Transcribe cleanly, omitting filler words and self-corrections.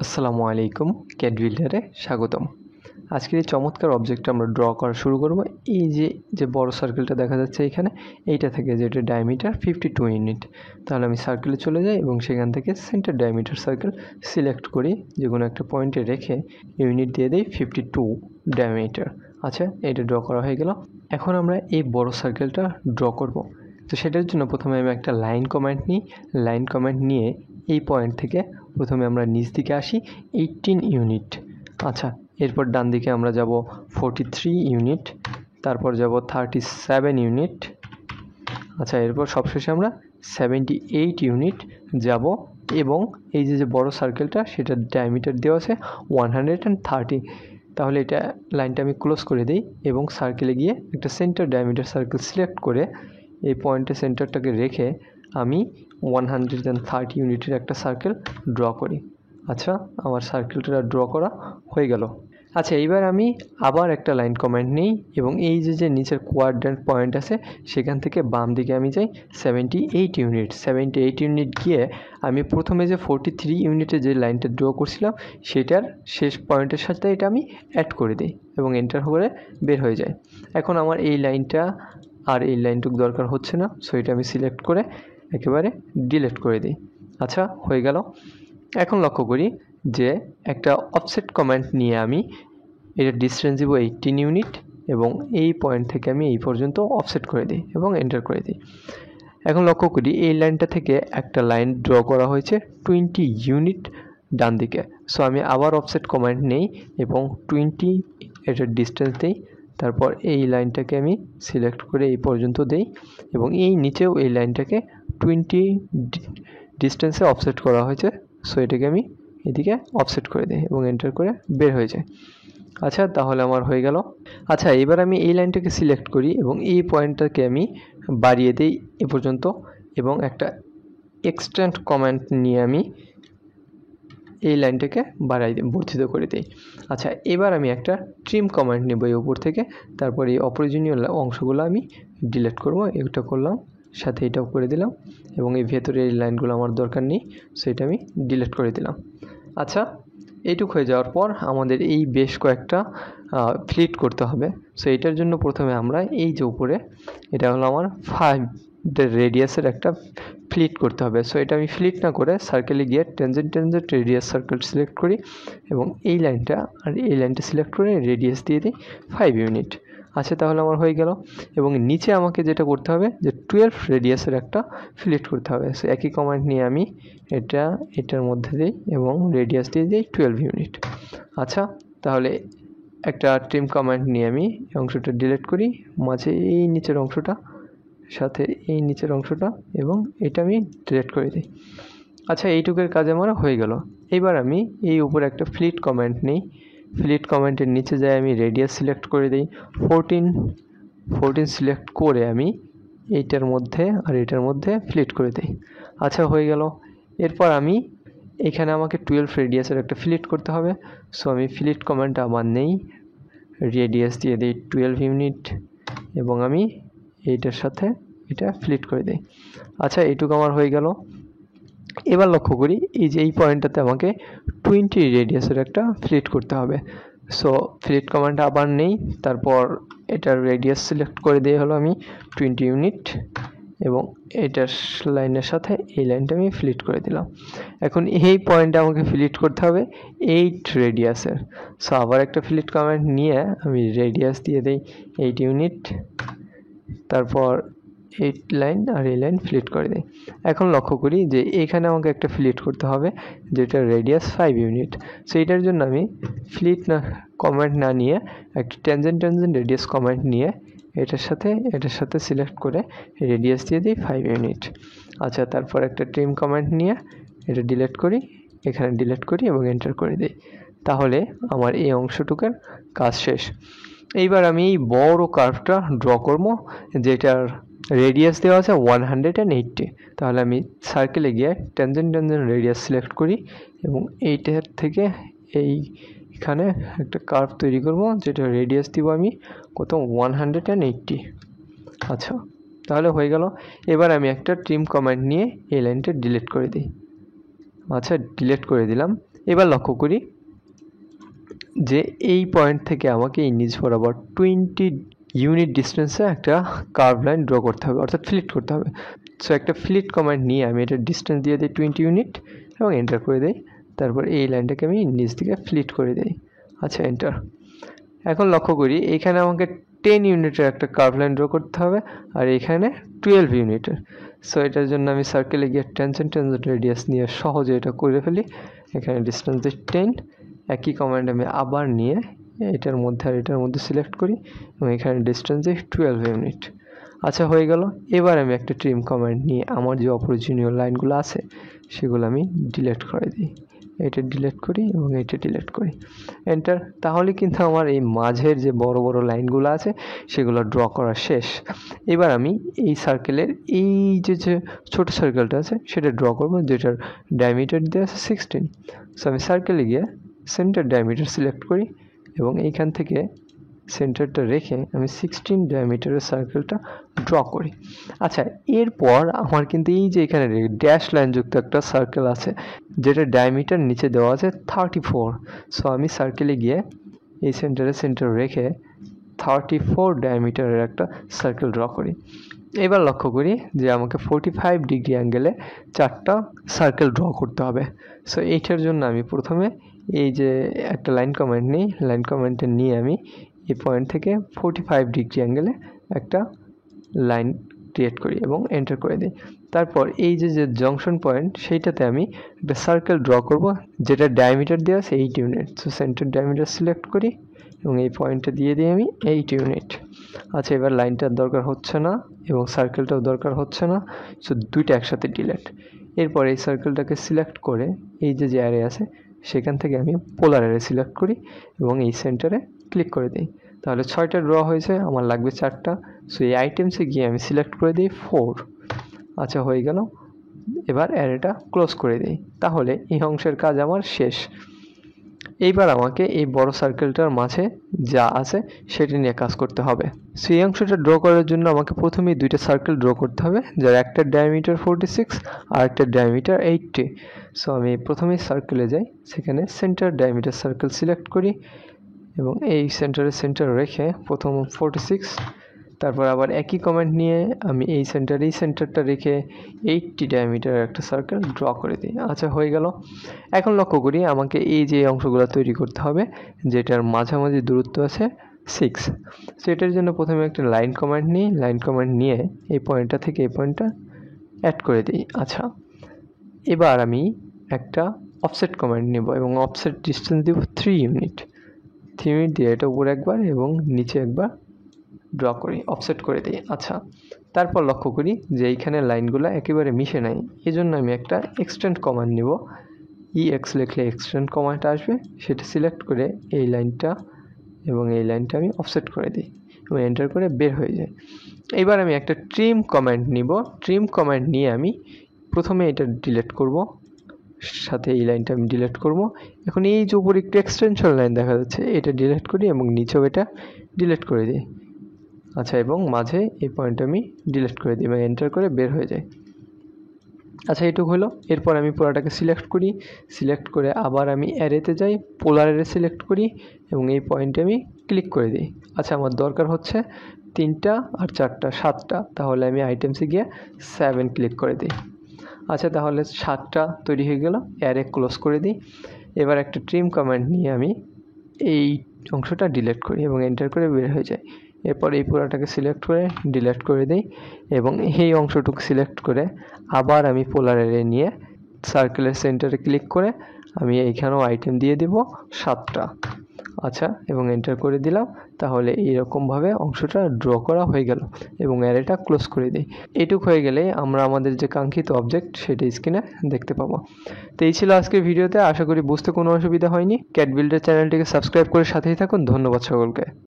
আসসালামু আলাইকুম, ক্যাড বিল্ডারে স্বাগতম। আজকের এই চমৎকার অবজেক্টটা আমরা ড্র করা শুরু করব। এই যে বড় সার্কেলটা দেখা যাচ্ছে এখানে, এইটা থেকে যেটা ডায়ামিটার 52 ইউনিট। তাহলে আমি সার্কেলে চলে যাই এবং সেখান থেকে সেন্টার ডায়ামিটার সার্কেল সিলেক্ট করি, যে কোনো একটা পয়েন্টে রেখে ইউনিট দিয়ে দিই 52 ডায়ামিটার। আচ্ছা, এটা ড্র করা হয়ে গেল। এখন আমরা এই বড় সার্কেলটা ড্র করব। তো সেটার জন্য প্রথমে আমি একটা লাইন কমান্ড নিই। লাইন কমান্ড নিয়ে এই পয়েন্ট থেকে প্রথমে আমরা নিচ দিকে আসি 18 ইউনিট। আচ্ছা, এরপর ডান দিকে আমরা যাব 43 ইউনিট, তারপর যাব 37 ইউনিট। আচ্ছা, এরপর সবশেষে আমরা 78 ইউনিট যাব এবং এই যে বড় সার্কেলটা সেটার ডায়ামিটার দেওয়া আছে 130। তাহলে এটা লাইনটা আমি ক্লোজ করে দিই এবং সার্কেলে গিয়ে একটা সেন্টার ডায়ামিটার সার্কেল সিলেক্ট করে এই পয়েন্টে সেন্টারটাকে রেখে আমি 130 ইউনিটের একটা সার্কেল ড্র করি। আচ্ছা, আমার সার্কেলটা ড্র করা হয়ে গেল। আচ্ছা, এইবার আমি আবার একটা লাইন কমান্ড নিই এবং এই যে নিচের কোয়াড্র্যান্ট পয়েন্ট আছে সেখান থেকে বাম দিকে আমি যাই 78 ইউনিট। 78 ইউনিট গিয়ে আমি প্রথমে যে 43 ইউনিটে যে লাইনটা ড্র করছিলাম সেটার শেষ পয়েন্টের সাথে এটা আমি অ্যাড করে দিই এবং এন্টার করে বের হয়ে যায়। এখন আমার এই লাইনটা আর এই লাইনটুকু দরকার হচ্ছে না, সো এটা আমি সিলেক্ট করে একেবারে ডিলিট করে দিই। আচ্ছা, হয়ে গেল। এখন লক্ষ্য করি যে একটা অফসেট কমান্ড নিয়ে আমি এটা ডিস্টেন্স দিব 18 ইউনিট এবং এই পয়েন্ট থেকে আমি এই পর্যন্ত অফসেট করে দিই এবং এন্টার করে দিই। এখন লক্ষ্য করি এই লাইনটা থেকে একটা লাইন ড্র করা হয়েছে 20 ইউনিট ডান দিকে। সো আমি আবার অফসেট কমান্ড নেই এবং 20 এটার ডিস্টেন্স দিই। তারপর এই লাইনটাকে আমি সিলেক্ট করে এই পর্যন্ত দেই এবং এই নিচেও এই লাইনটাকে 20 ডিস্টেন্সে অফসেট করা হয়েছে। সো এটাকে আমি এদিকে অফসেট করে দিই এবং এন্টার করে বের হয়ে যায়। আচ্ছা, তাহলে আমার হয়ে গেল। আচ্ছা, এবার আমি এই লাইনটাকে সিলেক্ট করি এবং এই পয়েন্টটাকে আমি বাড়িয়ে দিই এ পর্যন্ত এবং একটা এক্সটেন্ড কমান্ড নিয়ে আমি এই লাইনটাকে বর্ধিত করে দিই। আচ্ছা, এবার আমি একটা ট্রিম কমান্ড নেব এই উপর থেকে। তারপর এই অপ্রয়োজনীয় অংশগুলো আমি ডিলিট করব। এটা করলাম, সাথে এটাও করে দিলাম এবং এই ভেতরে এই লাইনগুলো আমার দরকার নেই, সেটা আমি ডিলিট করে দিলাম। আচ্ছা, এইটুক হয়ে যাওয়ার পর আমাদের এই বেশ কয়েকটা ফ্লিট করতে হবে। সো এটার জন্য প্রথমে আমরা এই যে উপরে, এটা হলো আমার 5 রেডিয়াসের একটা ফ্লিট করতে হবে। সো এটা আমি ফ্লিট না করে সার্কেলে গিয়ে টেনজেন্ট রেডিয়াস সার্কেল সিলেক্ট করি এবং এই লাইনটা আর এই লাইনটা সিলেক্ট করে রেডিয়াস দিয়ে দিই 5 ইউনিট। আচ্ছা, তাহলে আমার হয়ে গেল। এবং নিচে আমাকে যেটা করতে হবে যে 12 রেডিয়াসের একটা ফ্লিট করতে হবে। সো একই কমান্ড নিয়ে আমি এটার মধ্যে দিই এবং রেডিয়াস দিয়ে দিই 12 ইউনিট। আচ্ছা, তাহলে একটা ট্রিম কমান্ড নিয়ে আমি এই অংশটা ডিলিট করি, মাঝে এই নিচের অংশটা, সাথে এই নিচের অংশটা এবং এটা আমি ডিলিট করে দিই। আচ্ছা, এইটুকের কাজ আমার হয়ে গেল। এবার আমি এই উপরে একটা ফ্লিট কমান্ড নিই। ফ্লিট কমান্ডের নিচে যাই, আমি রেডিয়াস সিলেক্ট করে দিই 14 সিলেক্ট করে আমি এইটার মধ্যে আর এটার মধ্যে ফ্লিট করে দিই। আচ্ছা, হয়ে গেল। এরপর আমি এখানে আমাকে 12 রেডিয়াসের একটা ফ্লিট করতে হবে। সো আমি ফ্লিট কমান্ডটা আবার নেই, রেডিয়াস দিয়ে দিই 12 ইউনিট এবং আমি এইটার সাথে এটা ফ্লিট করে দিই। আচ্ছা, এইটুকু আমার হয়ে গেল। এবার লক্ষ্য করি এই যে এই পয়েন্টটাতে আমাকে 20 রেডিয়াসের একটা ফ্লিট করতে হবে। সো ফ্লিট কমান্ডটা আবার নেই, তারপর এটার রেডিয়াস সিলেক্ট করে দিয়ে হলো আমি 20 ইউনিট এবং এটার লাইনের সাথে এই লাইনটা আমি ফ্লিট করে দিলাম। এখন এই পয়েন্টটা আমাকে ফ্লিট করতে হবে 8 রেডিয়াসের। সো আবার একটা ফ্লিট কমান্ড নিয়ে আমি রেডিয়াস দিয়ে দিই 8 ইউনিট, তারপর 8 লাইন আর এই লাইন ফ্লিট করে দিই। এখন লক্ষ্য করি যে এখানে আমাকে একটা ফ্লিট করতে হবে যেটা রেডিয়াস 5 ইউনিট। সো এটার জন্য আমি ফ্লিট না কমান্ড না নিয়ে একটা টেনজেন্ট রেডিয়াস কমান্ড নিয়ে এটার সাথে সিলেক্ট করে রেডিয়াস দিয়ে দিই 5 ইউনিট। আচ্ছা, তারপর একটা ট্রিম কমান্ড নিয়ে এটা ডিলিট করি, এখানে ডিলিট করি এবং এন্টার করে দিই। তাহলে আমার এই অংশটুকুর কাজ শেষ। এইবার আমি এই বড় কার্ভটা ড্র করব যেটার রেডিয়াস দেওয়া আছে 180। তাহলে আমি সার্কেলে গিয়ে টেনজেন্ট রেডিয়াস সিলেক্ট করি এবং এইটার থেকে এইখানে একটা কার্ভ তৈরি করব যেটা রেডিয়াস দিব আমি কত 180। আচ্ছা, তাহলে হয়ে গেল। এবার আমি একটা ট্রিম কমান্ড নিয়ে এই লাইনটা ডিলিট করে দিই। আচ্ছা, ডিলিট করে দিলাম। এবার লক্ষ্য করি যে এই পয়েন্ট থেকে আমাকে এই নিচ বরাবর 20 ইউনিট ডিস্টেন্সে একটা কার্ভ লাইন ড্র করতে হবে, অর্থাৎ ফ্লিট করতে হবে। সো একটা ফ্লিট কমান্ড নিয়ে আমি এটা ডিস্টেন্স দিয়ে দিই 20 ইউনিট এবং এন্টার করে দিই। তারপর এই লাইনটাকে আমি নিচ দিকে ফ্লিট করে দিই। আচ্ছা, এন্টার। এখন লক্ষ্য করি এখানে আমাকে 10 ইউনিটের একটা কার্ভ লাইন ড্র করতে হবে, আর এখানে 12 ইউনিটের। সো এটার জন্য আমি সার্কেলে গিয়ে টেনশন রেডিয়াস নিয়ে সহজে এটা করে ফেলি। এখানে ডিস্টেন্স দিই 10, একই কমান্ড আমি আবার নিয়ে এটার মধ্যে আর এটার মধ্যে সিলেক্ট করি এবং এখানে ডিস্টেন্স দিই 12 ইউনিট। আচ্ছা, হয়ে গেল। এবার আমি একটা ট্রিম কমান্ড নিয়ে আমার যে অপ্রয়োজনীয় লাইনগুলো আছে সেগুলো আমি ডিলিট করে দিই। এটা ডিলিট করি এবং এটা ডিলিট করি, এন্টার। তাহলে কিন্তু আমার এই মাঝের যে বড় বড় লাইনগুলো আছে সেগুলো ড্র করা শেষ। এবার আমি এই সার্কেলের এই যে ছোট সার্কেলটা আছে সেটা ড্র করব, যেটার ডায়ামিটার দেওয়া আছে 16। সো আমি সার্কেলে গিয়ে সেন্টার ডায়ামিটার সিলেক্ট করি এবং এইখান থেকে সেন্টারটা রেখে আমি 16 ডায়ামিটারের সার্কেলটা ড্র করি। আচ্ছা, এরপর আমার কিন্তু এই যে এখানে ড্যাশ লাইনযুক্ত একটা সার্কেল আছে যেটা ডায়ামিটার নিচে দেওয়া আছে 34। সো আমি সার্কেলে গিয়ে এই সেন্টার রেখে 34 ডায়ামিটারের একটা সার্কেল ড্র করি। এবার লক্ষ্য করি যে আমাকে 45 ডিগ্রি অ্যাঙ্গেলে 4টা সার্কেল ড্র করতে হবে। সো এইটার জন্য আমি প্রথমে এই যে একটা লাইন কমান্ড নিই, লাইন কমান্ডটা নিয়ে আমি এই পয়েন্ট থেকে 45 ডিগ্রি অ্যাঙ্গেলে একটা লাইন ক্রিয়েট করি এবং এন্টার করে দিই। তারপর এই যে জংশন পয়েন্ট সেইটাতে আমি একটা সার্কেল ড্র করব যেটা ডায়ামিটার দেওয়া আছে 8 unit. So centre diameter select করি এবং এই পয়েন্টটা দিয়ে দিই আমি 8 ইউনিট। আচ্ছা, এবার লাইনটার দরকার হচ্ছে না এবং সার্কেলটাও দরকার হচ্ছে না, সো দুইটা একসাথে ডিলিট। এরপর এই সার্কেলটাকে সিলেক্ট করে এই যে অ্যারে আছে সেখান থেকে আমি পোলার অ্যারে সিলেক্ট করি এবং এই সেন্টারে ক্লিক করে দিই। তাহলে 6টা ড্র হয়েছে, আমার লাগবে 4টা। সো এই আইটেমসে গিয়ে আমি সিলেক্ট করে দিই 4। আচ্ছা, হয়ে গেল। এবার অ্যারেটা ক্লোজ করে দিই। তাহলে এই অংশের কাজ আমার শেষ। এইবার আমাকে এই বড় সার্কেলটার মাঝে যা আছে সেটা নিয়ে কাজ করতে হবে। সো এই অংশটা ড্র করার জন্য আমাকে প্রথমেই দুইটা সার্কেল ড্র করতে হবে, যার একটার ডায়ামিটার 46 আর একটার ডায়ামিটার 80। সো আমি প্রথমেই সার্কেলে যাই, সেখানে সেন্টার ডায়ামিটার সার্কেল সিলেক্ট করি এবং এই সেন্টার রেখে প্রথম 46, তারপর আবার একই কমান্ড নিয়ে আমি এই সেন্টারটা রেখে 80 ডায়ামিটারের একটা সার্কেল ড্র করে দিই। আচ্ছা, হয়ে গেল। এখন লক্ষ্য করি আমাকে এই যে অংশগুলো তৈরি করতে হবে যেটার মাঝামাঝি দূরত্ব আছে 6। সো এটার জন্য প্রথমে একটা লাইন কমান্ড নিই, লাইন কমান্ড নিয়ে এই পয়েন্টটা থেকে এই পয়েন্টটা অ্যাড করে দিই। আচ্ছা, এবার আমি একটা অফসেট কমান্ড নেব এবং অফসেট ডিস্টেন্স দেব 3 ইউনিট। 3 ইউনিট দিয়ে এটা উপরে একবার এবং নিচে একবার ড্র করি, অফসেট করে দিই। আচ্ছা, তারপর লক্ষ্য করি যে এইখানে লাইনগুলো একেবারে মিশে নাই, এই জন্য আমি একটা এক্সটেন্ড কমান্ড নেব। EX লিখলে এক্সটেন্ড কমান্ড আসবে, সেটা সিলেক্ট করে এই লাইনটা এবং এই লাইনটা আমি অফসেট করে দিই এবং এন্টার করে বের হয়ে যায়। এবার আমি একটা ট্রিম কমান্ড নিব। ট্রিম কমান্ড নিয়ে আমি প্রথমে এটা ডিলিট করব, সাথে এই লাইনটা আমি ডিলিট করব। এখন এই যে উপরে একটু এক্সটেনশন লাইন দেখা যাচ্ছে এটা ডিলিট করি এবং নিচেও এটা ডিলিট করে দিই। আচ্ছা, এবং মাঝে এই পয়েন্ট আমি ডিলিট করে দিই এবং এন্টার করে বের হয়ে যায়। আচ্ছা, এটুকু হলো। এরপর আমি পুরোটাকে সিলেক্ট করি, সিলেক্ট করে আবার আমি অ্যারেতে যাই, পোলার অ্যারে সিলেক্ট করি এবং এই পয়েন্টে আমি ক্লিক করে দিই। আচ্ছা, আমার দরকার হচ্ছে 3টা আর 4টা 7টা, তাহলে আমি আইটেমসে গিয়ে 7 ক্লিক করে দিই। আচ্ছা, তাহলে 7টা তৈরি হয়ে গেল, অ্যারে ক্লোজ করে দিই। এবার একটা ট্রিম কমান্ড নিয়ে আমি এই অংশটা ডিলিট করি এবং এন্টার করে বের হয়ে যায়। এরপর এই পুরোটাকে সিলেক্ট করে ডিলিট করে দিই এবং এই অংশটুকু সিলেক্ট করে আবার আমি পোলার অ্যারে নিয়ে সার্কেলের সেন্টারে ক্লিক করে আমি এইখানেও আইটেম দিয়ে দেব 7টা। আচ্ছা, এবং এন্টার করে দিলাম। তাহলে এইরকমভাবে অংশটা ড্র করা হয়ে গেল এবং অ্যারেটা ক্লোজ করে দিই। এইটুক হয়ে গেলে আমরা আমাদের যে কাঙ্ক্ষিত অবজেক্ট সেটা স্ক্রিনে দেখতে পাবো। তো এই ছিল আজকের ভিডিওতে। আশা করি বুঝতে কোনো অসুবিধা হয়নি। ক্যাড বিল্ডার চ্যানেলটিকে সাবস্ক্রাইব করে সাথেই থাকুন। ধন্যবাদ সকলকে।